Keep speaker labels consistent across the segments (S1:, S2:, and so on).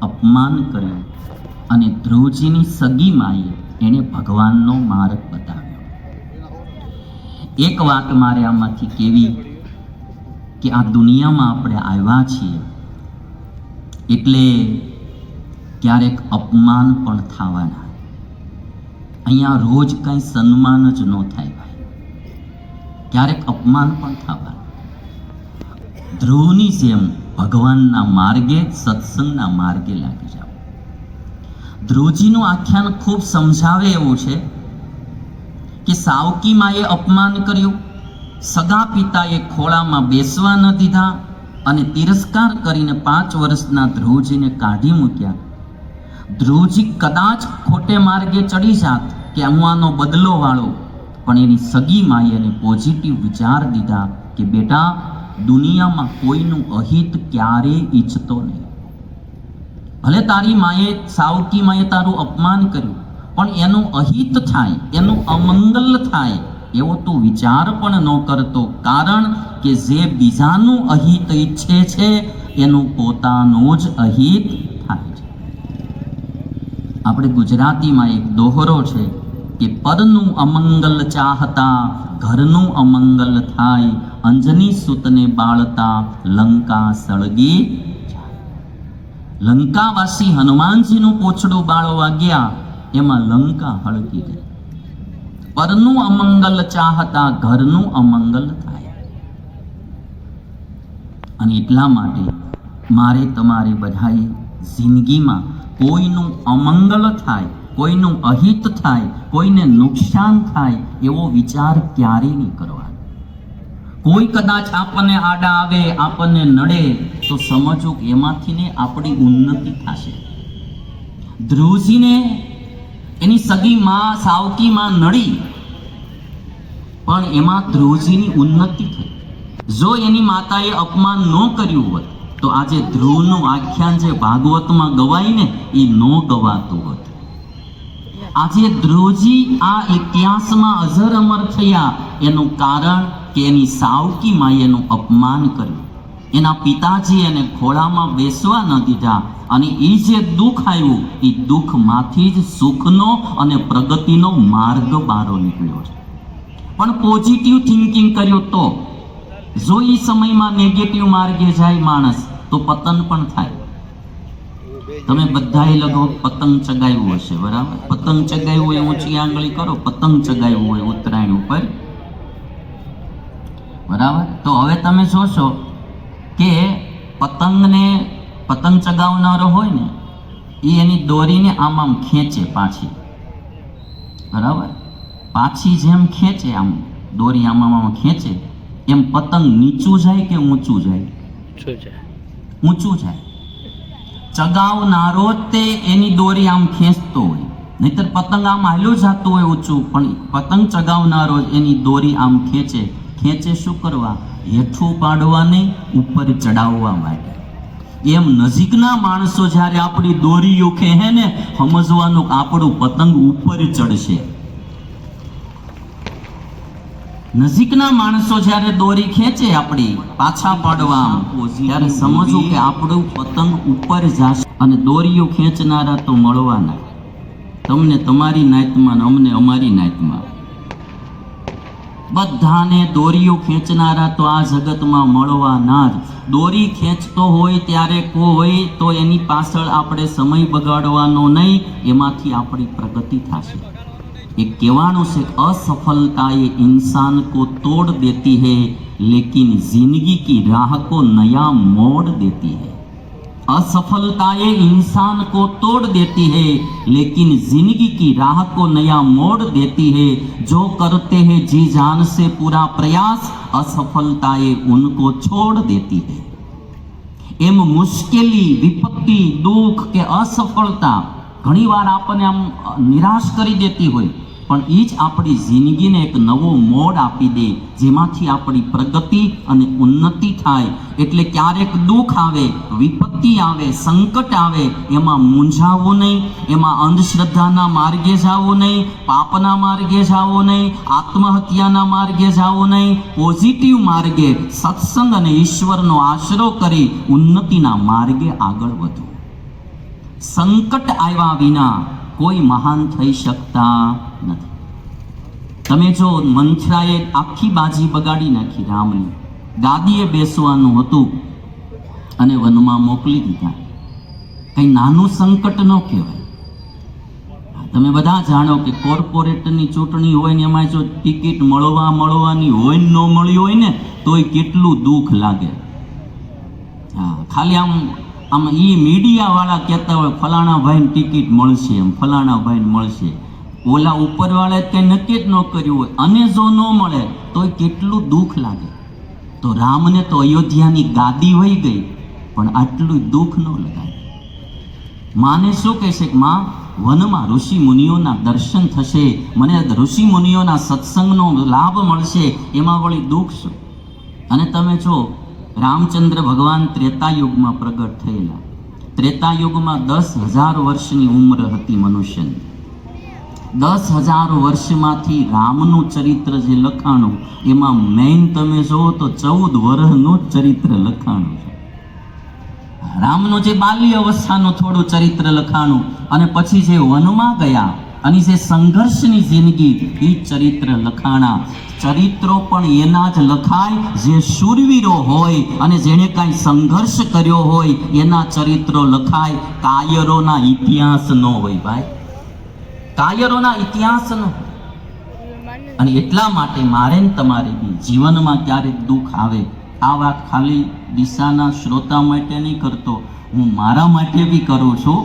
S1: અપમાન કર્યું અને ધ્રુવજીની સગી માએ એણે ભગવાનનો માર્ગ બતાવ્યો. એક વાત મારે આમાંથી કેવી કે આ દુનિયામાં આપણે આવ્યા છીએ એટલે ક્યારેક અપમાન પણ થવાના. અહીંયા રોજ કંઈ સન્માન જ ન થાય ભાઈ, ક્યારેક અપમાન પણ થવાના. ધ્રુવની જેમ ભગવાનના માર્ગે, સત્સંગના માર્ગે લાગી જાઓ. ધ્રુવજીનું આખ્યાન ખૂબ સમજાવે એવું છે કે સાવકી માએ અપમાન કર્યું, સગા પિતાએ ખોળામાં બેસવા ન દીધા અને તિરસ્કાર કરીને 5 વર્ષના ધ્રુવજીને કાઢી મૂક્યા. ધ્રુવજી કદાચ ખોટે માર્ગે ચડી જાત કે હું આનો બદલો વાળો, પણ એની સગી માએ એને પોઝિટિવ વિચાર દીધા કે બેટા, દુનિયામાં કોઈનું અહિત ક્યારેય ઈચ્છતો નહીં. ભલે તારી માએ, સાવકી માએ તારું અપમાન કર્યું, પણ એનું અહિત થાય, એનું અમંગલ થાય એવો તું વિચાર પણ ન કરતો. કારણ કે જે બીજાનું અહિત ઈચ્છે છે એનું પોતાનું જ અહિત થાય છે. આપણે ગુજરાતીમાં એક દોહરો છે કે પરનું અમંગલ ચાહતા ઘરનું અમંગલ થાય, અંજની સુતને બાળતા લંકા સળગી. લંકાવાસી હનુમાનજીનું પોછડું બાળવા ગયા, એમાં લંકા હળગી ગઈ. પરનું અમંગલ ચાહતા ઘરનું અમંગલ થાય. અને એટલા માટે મારે તમારે બધાએ જિંદગીમાં કોઈનું અમંગલ થાય, કોઈનું અહિત થાય, કોઈને નુકસાન થાય એવો વિચાર ક્યારેય નહીં કરવાનો. કોઈ કદાચ આપણને આડા આવે, આપણને નડે તો સમજવું કે એમાંથી ને આપણી ઉન્નતિ થશે. ધ્રુવજીને એની સગી માં, સાવકી માં નડી, પણ એમાં ધ્રુવજીની ઉન્નતિ થઈ. જો એની માતાએ અપમાન ન કર્યું હોત તો આજે ધ્રુવનું આખ્યાન જે ભાગવતમાં ગવાય ને એ ન ગવાતું હોત. આજે ધ્રુવજી આ ઇતિહાસમાં અજર અમર થયા એનું કારણ કે એની સાવકી માએ એનું અપમાન કર્યું, એના પિતાજી એને ખોળામાં બેસવા ન દીધા, અને એ જે દુઃખ આવ્યું એ દુઃખમાંથી જ સુખનો અને પ્રગતિનો માર્ગ બારો નીકળ્યો છે. પણ પોઝિટિવ થિંકિંગ કર્યું તો, જો એ સમયમાં નેગેટિવ માર્ગે જાય માણસ તો પતન પણ થાય. તમે બધાએ લગભગ પતંગ ચગાવ્યું હશે, બરાબર? પતંગ ચગાવ્યું હોય ઊંચી આંગળી કરો, પતંગ ચગાવ્યું હોય ઉત્તરાયણ ઉપર, બરાબર? તો હવે તમે જોશો કે પતંગ ચગાવનારો હોય ને એ એની દોરીને આમ આમ ખેંચે પાછી, બરાબર? પાછી જેમ ખેંચે, આમ દોરી આમ આમ ખેંચે, એમ પતંગ નીચું જાય કે ઊંચું જાય? ઊંચું જાય. ચગાવનારો તે એની દોરી આમ ખેંચતો હોય, નહીતર પતંગ આમ હાલ્યું જતું હોય ઊંચું, પણ પતંગ ચગાવનારો એની દોરી આમ ખેંચે. ખેંચે શું કરવા? હેઠું પાડવા નહીં, ઉપર ચડાવવા માટે. એમ નજીકના માણસો જ્યારે આપણી દોરીઓ ખેંચે ને, સમજવાનું આપણું પતંગ ઉપર ચડશે. નજીકના માણસો જ્યારે દોરી ખેંચે આપણી પાછા પાડવા, ત્યારે સમજવું કે આપણું પતંગ ઉપર જશે. અને દોરીઓ ખેંચનારા તો મળવાના, તમને તમારી નાતમાં, અમને અમારી નાતમાં. બધાને દોરીઓ ખેંચનારા તો આ જગતમાં મળવાના જ. દોરી ખેંચતો હોય ત્યારે કોઈ તો એની પાછળ આપણે સમય બગાડવાનો નહીં, એમાંથી આપણી પ્રગતિ થશે. एक कहेवानुं छे, असफलताएं इंसान को तोड़ देती है लेकिन जिंदगी की राह को नया मोड़ देती है. असफलताएं इंसान को तोड़ देती है लेकिन जिंदगी की राह को नया मोड़ देती है. जो करते हैं जी जान से पूरा प्रयास, असफलताएं उनको छोड़ देती है. एम मुश्किली, विपत्ति, दुख के असफलता घणी वार आपने आम निराश करी देती होय, પણ એ જ આપણી જિંદગીને એક નવો મોડ આપી દે, જેમાંથી આપણી પ્રગતિ અને ઉન્નતિ થાય. એટલે ક્યારેક દુઃખ આવે, વિપત્તિ આવે, સંકટ આવે, એમાં મૂંઝાવવું નહીં, એમાં અંધશ્રદ્ધાના માર્ગે જવું નહીં, પાપના માર્ગે જવું નહીં, આત્મહત્યાના માર્ગે જવું નહીં. પોઝિટિવ માર્ગે, સત્સંગ અને ઈશ્વરનો આશરો કરી ઉન્નતિના માર્ગે આગળ વધવું. સંકટ આવ્યા વિના કોઈ મહાન થઈ શકતા નથી. તમે જો મંથરાએ આખી બાજી બગાડી નાખી રામની, ગાદીએ બેસવાનું હતું અને વનમાં મોકલી દીધા. કઈ નાનું સંકટ ન કહેવાય. તમે બધા જાણો કે કોર્પોરેટરની ચૂંટણી હોય ને એમાં જો ટિકિટ મળવાની હોય ને ન મળી હોય ને તોય કેટલું દુઃખ લાગે. હા, ખાલી આમ ઈ મીડિયા વાળા કહેતા હોય ફલાણા ભાઈને ટિકિટ મળશે, એમ ફલાણા ભાઈને મળશે. ઓલા ઉપરવાળાએ કંઈ નક્કી જ ન કર્યું હોય અને જો ન મળે તોય કેટલું દુઃખ લાગે. તો રામને તો અયોધ્યાની ગાદી વહી ગઈ પણ આટલું દુઃખ ન લગાય. માને શું કહેશે કે માં વનમાં ઋષિ મુનિઓના દર્શન થશે, મને ઋષિ મુનિઓના સત્સંગનો લાભ મળશે, એમાં વળી દુઃખ શું? અને તમે જો રામચંદ્ર ભગવાન ત્રેતાયુગમાં પ્રગટ થયેલા. ત્રેતાયુગમાં 10,000 વર્ષની ઉંમર હતી મનુષ્યની. 10,000 વર્ષમાંથી રામનું ચરિત્ર જે લખાણું એમાં મેઇન તમે જુઓ તો 14 વર્ષનું ચરિત્ર લખાણું છે. રામનું જે બાલ્ય અવસ્થાનું થોડું ચરિત્ર લખાણું અને પછી જે વનમાં ગયા અને જે સંઘર્ષની જિંદગી એ ચરિત્ર લખાણા. ચરિત્રો પણ એના જ લખાય જે શૂરવીરો હોય અને જેણે કાંઈ સંઘર્ષ કર્યો હોય એના ચરિત્રો લખાય. કાયરોના ઇતિહાસ ન હોય ભાઈ, કાયરોના ઇતિહાસ ન હોય. અને એટલા માટે મારે ને તમારે બી જીવનમાં ક્યારેક દુઃખ આવે, આ વાત ખાલી દિશાના શ્રોતા માટે નહીં કરતો, હું મારા માટે બી કરું છું.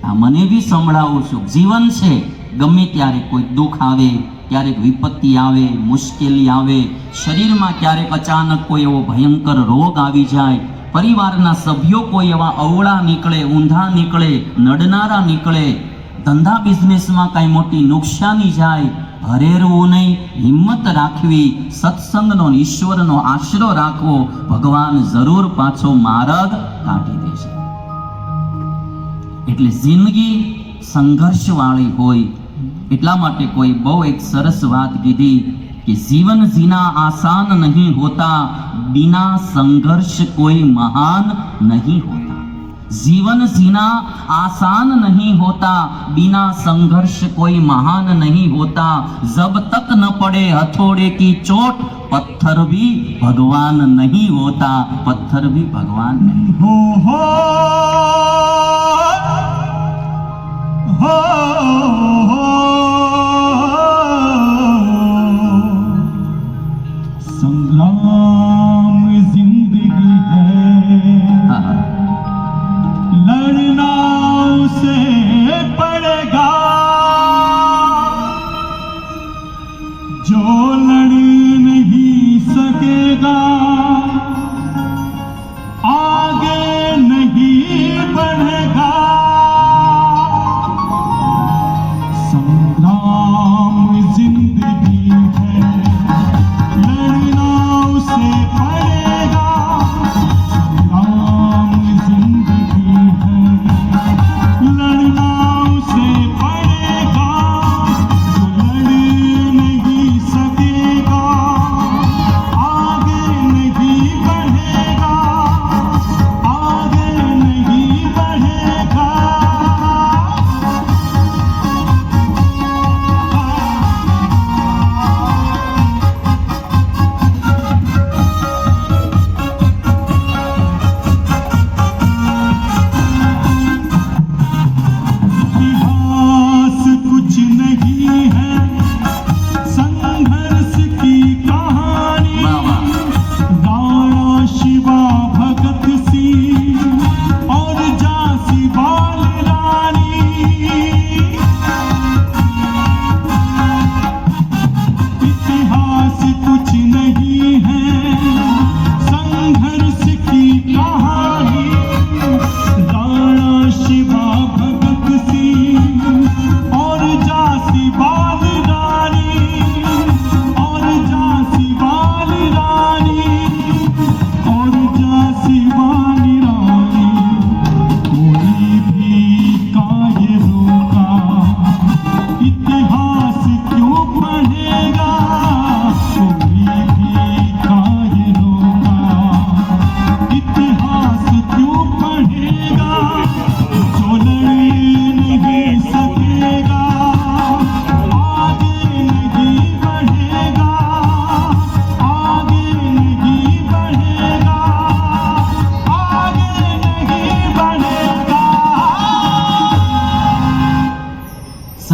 S1: આ મને બી સંભળાવું છું. જીવન છે, ગમે ત્યારે કોઈ દુઃખ આવે, ક્યારેક વિપત્તિ આવે, મુશ્કેલી આવે, શરીરમાં ક્યારેક અચાનક કોઈ એવો ભયંકર રોગ આવી જાય, પરિવારના સભ્યો કોઈ એવા અવળા નીકળે, ઊંધા નીકળે, નડનારા નીકળે, ધંધા બિઝનેસમાં કાંઈ મોટી નુકસાની જાય, હરેરવું નહીં, હિંમત રાખવી, સત્સંગનો ઈશ્વરનો આશરો રાખવો, ભગવાન જરૂર પાછો માર્ગ કાઢી દેશે. એટલે જિંદગી સંઘર્ષવાળી હોય. એટલા માટે કોઈ બહુ એક સરસ વાત કીધી કે જીવન જીના આસાન નહીં હોતા, બિના સંઘર્ષ કોઈ મહાન નહીં હોતા. जीवन जीना आसान नहीं होता, बिना संघर्ष कोई महान नहीं होता. जब तक न पड़े हथौड़े की चोट, पत्थर भी भगवान नहीं होता. पत्थर भी भगवान नहीं हो.
S2: संग्राम जिंदगी है, लड़ना उसे पड़ेगा, जो लड़ नहीं सकेगा आगे नहीं बढ़ेगा.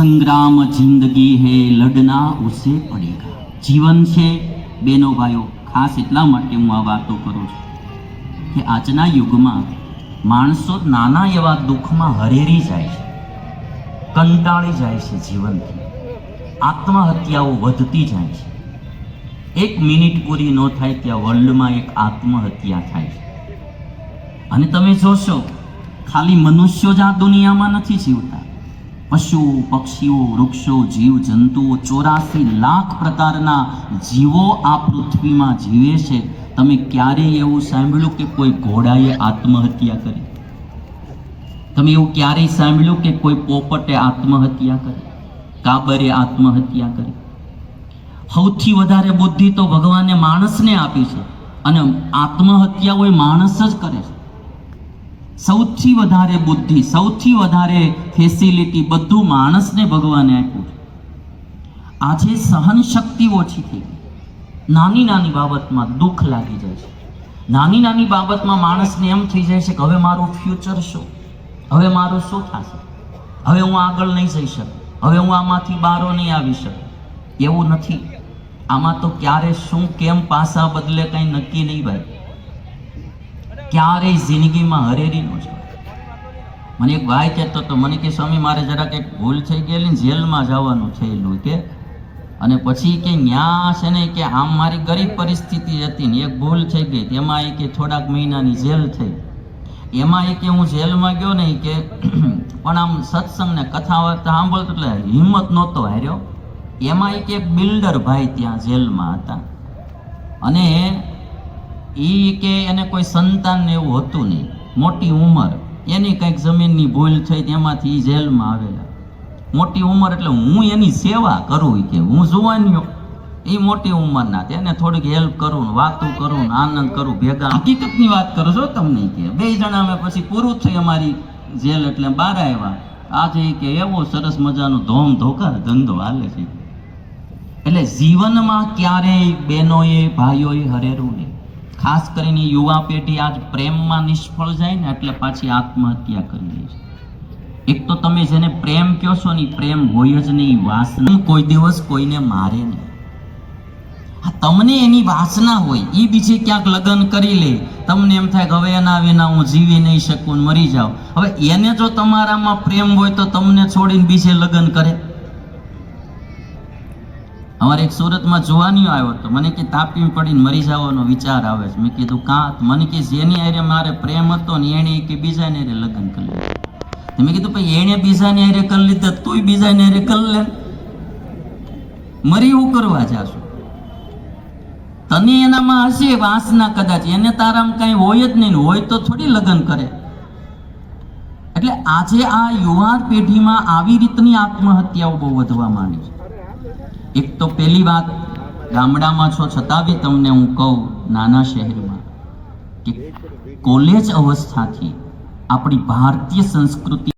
S1: संग्राम जिंदगी है लड़ना उसे पड़ेगा। जीवन છે બેનો ભાઈઓ, ખાસ એટલા માટે હું આ વાતો કરું છું કે આજના યુગમાં માણસો નાના એવા દુઃખમાં હરેરી જાય છે, કંટાળી જાય છે જીવનથી, આત્મહત્યાઓ વધતી જાય છે. એક મિનિટ પૂરી ન થાય ત્યાં વર્લ્ડમાં એક આત્મહત્યા થાય છે. અને તમે જોશો ખાલી મનુષ્યો જ આ દુનિયામાં નથી જીવતા, પશુઓ, પક્ષીઓ, વૃક્ષો, જીવ જંતુઓ, 84 લાખ પ્રકારના જીવો આ પૃથ્વીમાં જીવે છે. તમે ક્યારેય એવું સાંભળ્યું કે કોઈ ઘોડાએ આત્મહત્યા કરી? તમે એવું ક્યારેય સાંભળ્યું કે કોઈ પોપટે આત્મહત્યા કરી, કાબરે આત્મહત્યા કરી? સૌથી વધારે બુદ્ધિ તો ભગવાને માણસને આપી છે અને આત્મહત્યાઓ એ માણસ જ કરે છે. સૌથી વધારે બુદ્ધિ, સૌથી વધારે ફેસિલિટી બધું માણસને ભગવાને આપ્યું છે. આજે સહન શક્તિ ઓછી થઈ ગઈ. નાની નાની બાબતમાં દુઃખ લાગી જાય છે. નાની નાની બાબતમાં માણસને એમ થઈ જાય છે કે હવે મારું ફ્યુચર શું, હવે મારું શું થશે, હવે હું આગળ નહીં જઈ શકું, હવે હું આમાંથી બહાર નહીં આવી શકું. એવું નથી. આમાં તો ક્યારે શું કેમ પાસા બદલે કંઈ નક્કી નહીં ભાઈ. ક્યારેય જિંદગીમાં હરેરી ન છે. મને એક ભાઈ કહેતો હતો, મને કે સ્વામી મારે જરાક એક ભૂલ થઈ ગયેલી ને જેલમાં જવાનું થયેલું કે, અને પછી કે ન્યા છે ને કે આમ મારી ગરીબ પરિસ્થિતિ હતી ને એક ભૂલ થઈ ગઈ, તેમાં એ કે થોડાક મહિનાની જેલ થઈ. એમાં એ કે હું જેલમાં ગયો ને કે પણ આમ સત્સંગ ને કથા વાર્તા સાંભળતો એટલે હિંમત નહોતો હાર્યો. એમાં એક બિલ્ડર ભાઈ ત્યાં જેલમાં હતા અને એ કે એને કોઈ સંતાન ને એવું હતું નહીં, મોટી ઉંમર, એની કંઈક જમીનની ભૂલ થઈ તેમાંથી જેલમાં આવેલા. મોટી ઉંમર એટલે હું એની સેવા કરું કે હું જુવાનીઓ, એ મોટી ઉંમરના, તેને થોડીક હેલ્પ કરું, વાતું કરું, આનંદ કરું ભેગા. હકીકતની વાત કરો છો તમને કે 2 જણા અમે પછી પૂરું થઈ અમારી જેલ એટલે બહાર આવ્યા. આજે કે એવો સરસ મજાનો ધોમ ધોકાર ધંધો હાલે છે. એટલે જીવનમાં ક્યારેય બહેનોએ ભાઈઓએ હરેરું નહીં. ખાસ કરીને યુવા પેઢી આજ પ્રેમમાં નિષ્ફળ જાય ને એટલે પાછી આત્મહત્યા કરી લે છે. એક તો તમે જેને પ્રેમ કહો છો ને પ્રેમ હોય જ નહીં, વાસના. કોઈ દિવસ કોઈને મારે નહીં. તમને એની વાસના હોય, એ બીજે ક્યાંક લગ્ન કરી લે, તમને એમ થાય કે હવે એના વિના હું જીવી નહીં શકું, મરી જાઉં. હવે એને જો તમારામાં પ્રેમ હોય તો તમને છોડીને બીજે લગ્ન કરે? અમારે એક સુરતમાં જોવાનીઓ આવ્યો હતો, મને કે તાપી પડીને મરી જવાનો વિચાર આવે છે. મેં કીધું કાં? મને કે જેની હારે મારે પ્રેમ હતો ને એને કે બીજાને હારે લગ્ન કરી લીધા. મેં કીધું ભાઈ એને બીજાને હારે કરી લીધા, તુંય બીજાને હારે કરી લે, મરી હું કરવા જાશું? તને એનામાં હશે વાસના કદાચ, એને તારામાં કાંઈ હોય જ નહીં, હોય તો થોડી લગ્ન કરે. એટલે આજે આ યુવા પેઢીમાં આવી રીતની આત્મહત્યાઓ બહુ વધવા માંડી છે. એક તો પહેલી વાત, ગામડામાં છો છતાં બી તમને હું કહું, નાના શહેરમાં કે કોલેજ અવસ્થાથી આપણી ભારતીય સંસ્કૃતિ